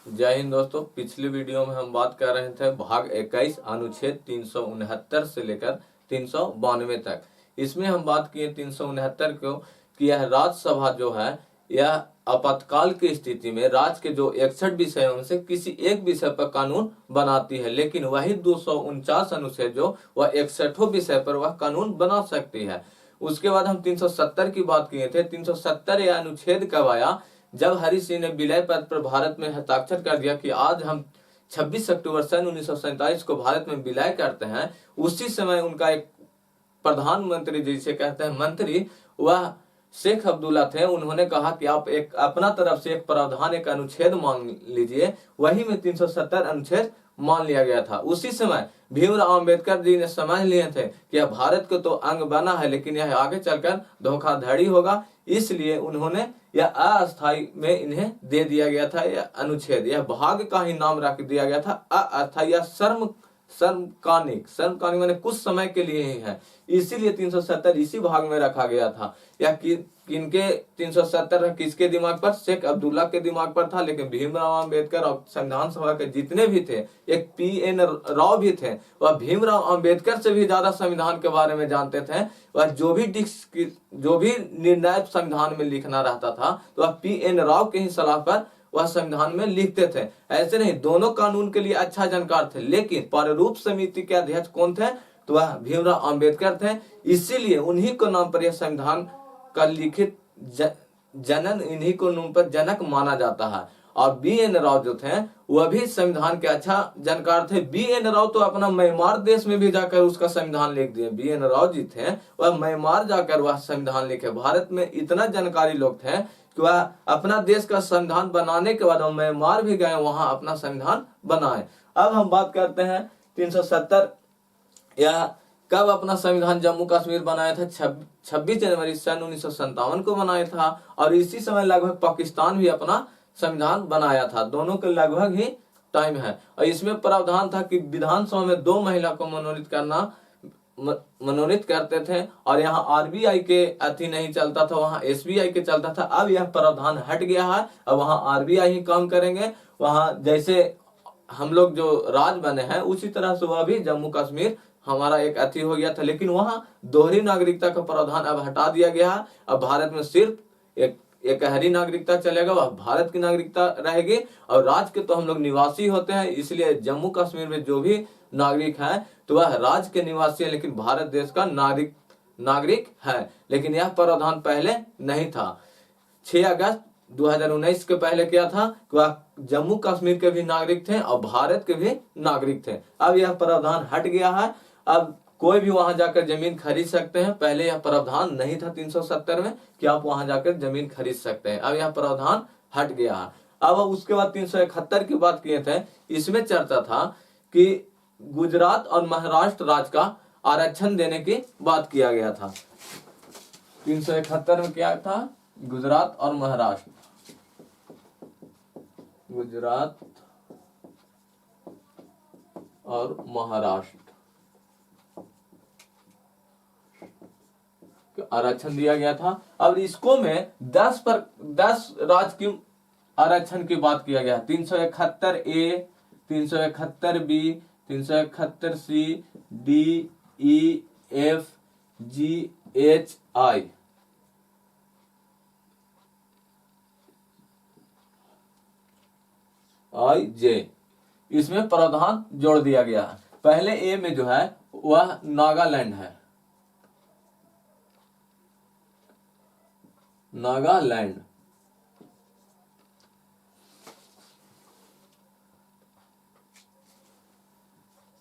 जय हिंद दोस्तों। पिछले वीडियो में हम बात कर रहे थे भाग 21 अनुच्छेद 369 से लेकर 392 तक। इसमें हम बात किए 369 को कि यह राज्यसभा जो है यह आपातकाल की स्थिति में राज्य के जो 61 विषय हैं उनसे किसी एक विषय पर कानून बनाती है, लेकिन वही 249 अनुच्छेद जो वह 61 विषय पर वह कानून बना सकती है। उसके बाद हम 370 की बात किए थे। 370 यह अनुच्छेद कब आया? जब हरि सिंह ने विलय पत्र पर भारत में हस्ताक्षर कर दिया कि आज हम 26 अक्टूबर सन 1947 को भारत में विलय करते हैं। उसी समय उनका एक प्रधानमंत्री जिसे कहते हैं मंत्री, वह शेख अब्दुल्ला थे। उन्होंने कहा कि आप एक अपना तरफ से एक प्रावधान, एक अनुच्छेद मान लीजिए। वही में 370 अनुच्छेद मान लिया गया था। उसी समय भीमराव अंबेडकर जी ने समझ लिए थे कि यह भारत को तो अंग बना है, लेकिन यह आगे चलकर धोखाधड़ी होगा, इसलिए उन्होंने यह अस्थायी में इन्हें दे दिया गया था। यह अनुच्छेद, यह भाग का ही नाम रख दिया गया था अस्थायी या सर्वकालिक माने कुछ समय के लिए ही है, इसीलिए 370 इसी भाग में रखा गया था। यह किनके 370 किसके दिमाग पर? शेख अब्दुल्ला के दिमाग पर था। लेकिन भीमराव अंबेडकर और संविधान सभा के जितने भी थे, एक PN राव भी थे, वह भीमराव अंबेडकर से भी ज्यादा संविधान के बारे में जानते थे। वह जो भी निर्णय संविधान में लिखना रहता था तो वह PN राव के ही सलाह पर वह संविधान में लिखते थे। ऐसे नहीं, दोनों कानून के लिए अच्छा जानकार थे, लेकिन प्रारूप समिति के अध्यक्ष कौन थे? तो वह भीमराव अंबेडकर थे। इसीलिए उन्हीं को नाम पर यह संविधान का लिखित जनन, इन्हीं को नाम पर जनक माना जाता है। और BN राव जो थे वह भी संविधान के अच्छा जानकार थे। BN राव तो अपना म्यांमार देश में भी जाकर उसका संविधान लिख दिए। BN राव जी थे, वह म्यांमार जाकर वह संविधान लिखे। भारत में इतना जानकारी लोग थे कि वह अपना देश का संविधान बनाने के बाद म्यांमार भी गए, वहां अपना संविधान बनाए। अब हम बात करते हैं 370 यह कब अपना संविधान जम्मू कश्मीर बनाया था? 26 जनवरी सन 1957 को बनाया था। और इसी समय लगभग पाकिस्तान भी अपना संविधान बनाया था। दोनों के लगभग ही टाइम है। और इसमें प्रावधान था कि विधानसभा में 2 महिला को मनोनीत करते थे। और यहाँ RBI के अति नहीं चलता था, वहाँ SBI के चलता था। अब यह प्रावधान हट गया है, अब वहाँ RBI ही काम करेंगे। वहाँ जैसे हम लोग जो राज बने हैं उसी तरह से वह भी जम्मू कश्मीर हमारा एक अति हो गया था। लेकिन वहां दोहरी नागरिकता का प्रावधान अब हटा दिया गया है। अब भारत में सिर्फ एक हरी नागरिकता चलेगा, वह भारत की नागरिकता रहेगी। और राज्य के तो हम लोग निवासी होते हैं, इसलिए जम्मू कश्मीर में जो भी नागरिक है तो वह राज्य के निवासी है, लेकिन भारत देश का नागरिक है। लेकिन यह प्रावधान पहले नहीं था। 6 अगस्त 2019 के पहले क्या था कि वह जम्मू कश्मीर के भी नागरिक थे और भारत के भी नागरिक थे। अब यह प्रावधान हट गया है। अब कोई भी वहां जाकर जमीन खरीद सकते हैं। पहले यह प्रावधान नहीं था 370 में कि आप वहां जाकर जमीन खरीद सकते हैं। अब यह प्रावधान हट गया है। अब उसके बाद 371 की बात किए थे। इसमें चर्चा था कि गुजरात और महाराष्ट्र राज्य का आरक्षण देने की बात किया गया था। 371 में क्या था? गुजरात और महाराष्ट्र, गुजरात और महाराष्ट्र आरक्षण दिया गया था। अब इसको में 10 राज्य की आरक्षण की बात किया गया। 371A, 371B, 371C, D, E, F, G, H, I। J इसमें प्रावधान जोड़ दिया गया है। पहले A में जो है वह नागालैंड है, नागालैंड।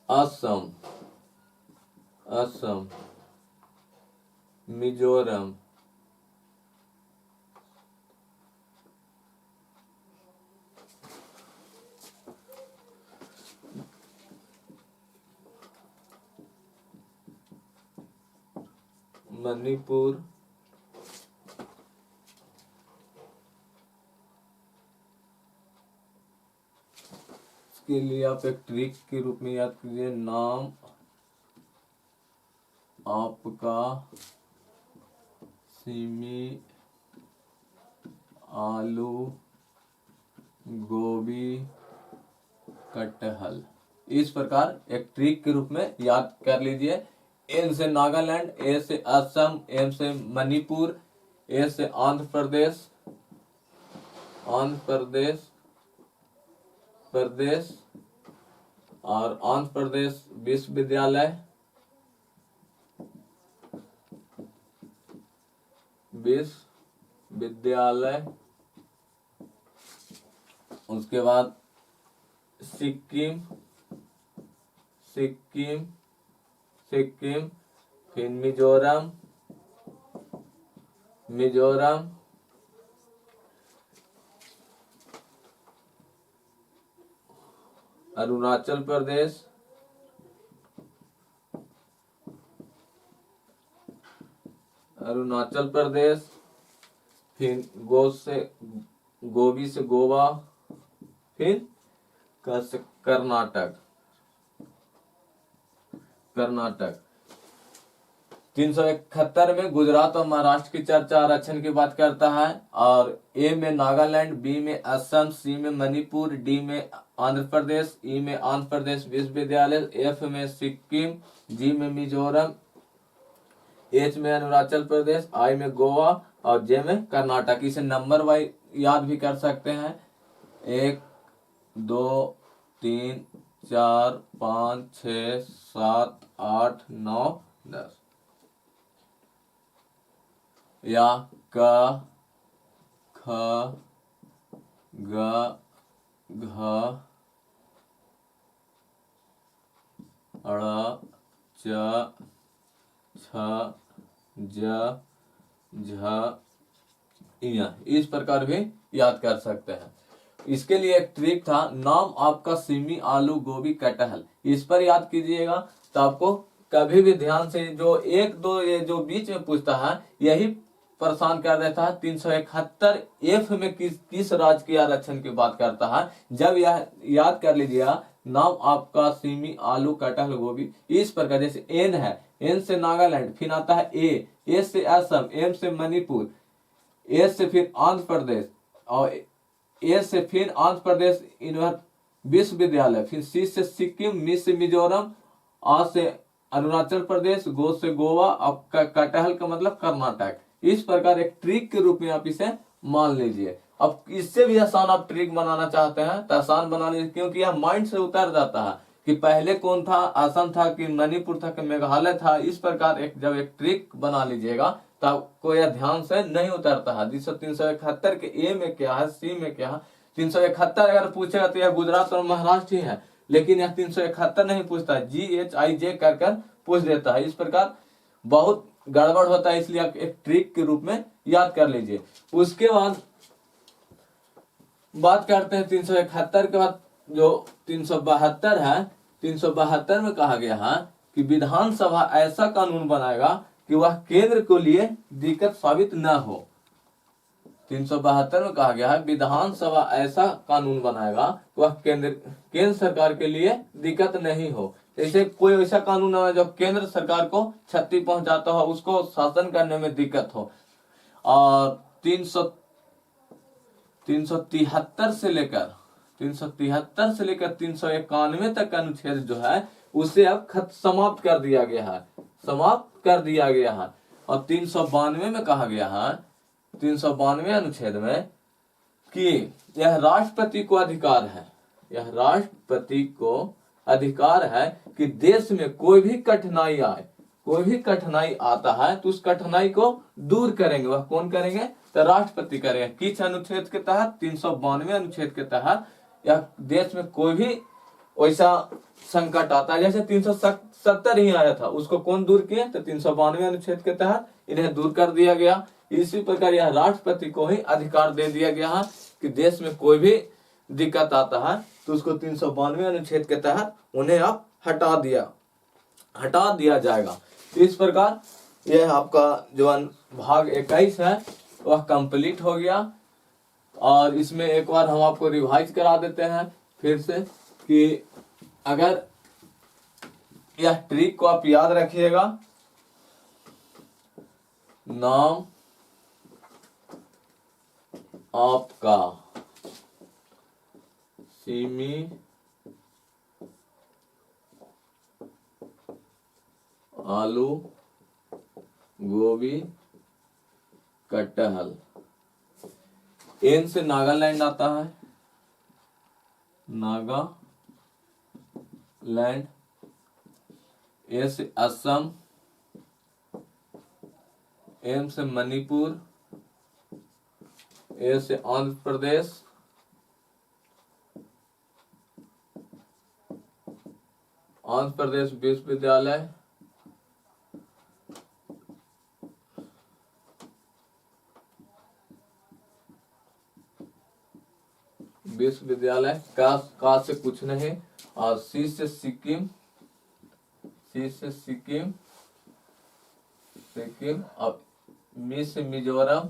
असम, मिजोरम, मणिपुर, इसके लिए आप एक ट्रिक के रूप में याद कीजिए। नाम आपका सिमी आलू गोभी, कटहल। इस प्रकार एक ट्रिक के रूप में याद कर लीजिए। एन से नागालैंड, ए से असम, एम से मणिपुर, ए से आंध्र प्रदेश, प्रदेश और आंध्र प्रदेश विश्वविद्यालय, उसके बाद सिक्किम, फिर मिजोरम, अरुणाचल प्रदेश, फिर गोभी से गोवा, फिर कर्नाटक। 371 में गुजरात और महाराष्ट्र की चर्चा आरक्षण की बात करता है। और ए में नागालैंड, बी में असम, सी में मणिपुर, डी में आंध्र प्रदेश, ई में आंध्र प्रदेश विश्वविद्यालय, एफ में सिक्किम, जी में मिजोरम, एच में अरुणाचल प्रदेश, आई में गोवा और जे में कर्नाटक। इसे नंबर वाइज याद भी कर सकते हैं। 1 2 3 4 5 6 7 8 9 10 या क, ख, ग, घ, ड़, च, छ, ज, झ, ञ। इस प्रकार भी याद कर सकते हैं। इसके लिए एक ट्रिक था, नाम आपका सिमी, आलू, गोभी, कटहल। इस पर याद कीजिएगा तो आपको कभी भी ध्यान से जो 1 2 ये जो बीच में पूछता है यही परेशान कर देता है। 371 एफ में किस राज्य के आरक्षण की बात करता है। जब यह याद कर लीजिएगा, नाम आपका सिमी, आलू, कटहल, गोभी। इस प्रकार जैसे एन है, एन से नागालैंड, फिर आता है ए से असम, एम से मणिपुर, ए से फिर आंध्र प्रदेश और ए से फिर आंध्र प्रदेश विश्वविद्यालय, फिर सी से सिक्किम, मी से मिजोरम, आ से अरुणाचल प्रदेश, गो से गोवा और कटहल का मतलब कर्नाटक। इस प्रकार एक ट्रिक के रूप में आप इसे मान लीजिए। अब इससे भी आसान आप ट्रिक बनाना चाहते हैं तो आसान बना लीजिए, क्योंकि यह माइंड से उतर जाता है कि पहले कौन था, असम था कि मणिपुर था कि मेघालय था। इस प्रकार जब एक ट्रिक बना लीजिएगा तो आपको यह ध्यान से नहीं उतरता है। 371 के ए में क्या है, सी में क्या है। 371 अगर पूछेगा तो यह गुजरात और महाराष्ट्र ही है, लेकिन यह 371 नहीं पूछता, GHIJ कर पूछ देता है। इस प्रकार बहुत गड़बड़ होता है, इसलिए आप एक ट्रिक के रूप में याद कर लीजिए। उसके बाद बात करते हैं 371 के बाद जो 372 है। 372 में कहा गया है कि विधानसभा ऐसा कानून बनाएगा कि वह केंद्र को लिए दिक्कत साबित न हो। 372 में कहा गया है विधानसभा ऐसा कानून बनाएगा कि वह केंद्र सरकार के लिए दिक्कत नहीं हो। जैसे कोई ऐसा कानून है जो केंद्र सरकार को क्षति पहुंचाता हो, उसको शासन करने में दिक्कत हो। और 373 से लेकर 391 तक का अनुच्छेद जो है उसे अब समाप्त कर दिया गया है। और 392 में कहा गया है, 392 अनुच्छेद में कि यह राष्ट्रपति को अधिकार है कि देश में कोई भी कठिनाई आता है तो उस कठिनाई को दूर करेंगे। वह कौन करेंगे? तो राष्ट्रपति करेंगे। किस अनुच्छेद के तहत? 392 अनुच्छेद के तहत। यह देश में कोई भी वैसा संकट आता है, जैसे 370 ही आया था, उसको कौन दूर किए? तो 392 अनुच्छेद के तहत इन्हें दूर कर दिया गया। इसी प्रकार यह राष्ट्रपति को ही अधिकार दे दिया गया है कि देश में कोई भी दिक्कत आता है तो उसको 392 अनुच्छेद के तहत उन्हें आप हटा दिया जाएगा। इस प्रकार यह आपका जो भाग 21 है वह कंप्लीट हो गया। और इसमें एक बार हम आपको रिवाइज करा देते हैं फिर से कि अगर यह ट्रिक को आप याद रखिएगा, नाम आपका सिमी, आलू, गोभी, कटहल। एन से नागालैंड आता है, नागालैंड। ए से असम, एम से मणिपुर, ए से आंध्र प्रदेश, आंध्र प्रदेश विश्वविद्यालय, का से कुछ नहीं। और सी से सिक्किम, सिक्किम। अब मी से मिजोरम,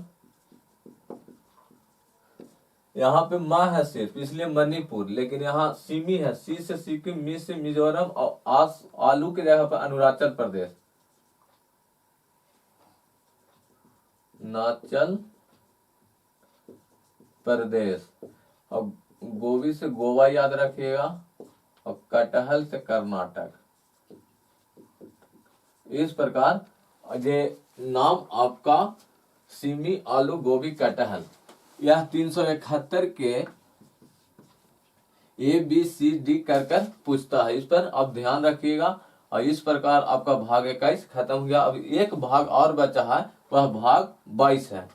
यहाँ पे माँ है सिर्फ इसलिए मणिपुर, लेकिन यहाँ सिमी है। सी से सिक्किम, मी से मिजोरम और आलू की जगह पर अरुणाचल प्रदेश, नाचल प्रदेश। और गोभी से गोवा याद रखिएगा, और कटहल से कर्नाटक। इस प्रकार ये नाम आपका सिमी, आलू, गोभी, कटहल, यह 371 के ABCD कर पूछता है। इस पर आप ध्यान रखिएगा। और इस प्रकार आपका भाग 21 खत्म हो गया। अब एक भाग और बचा है, वह भाग 22 है।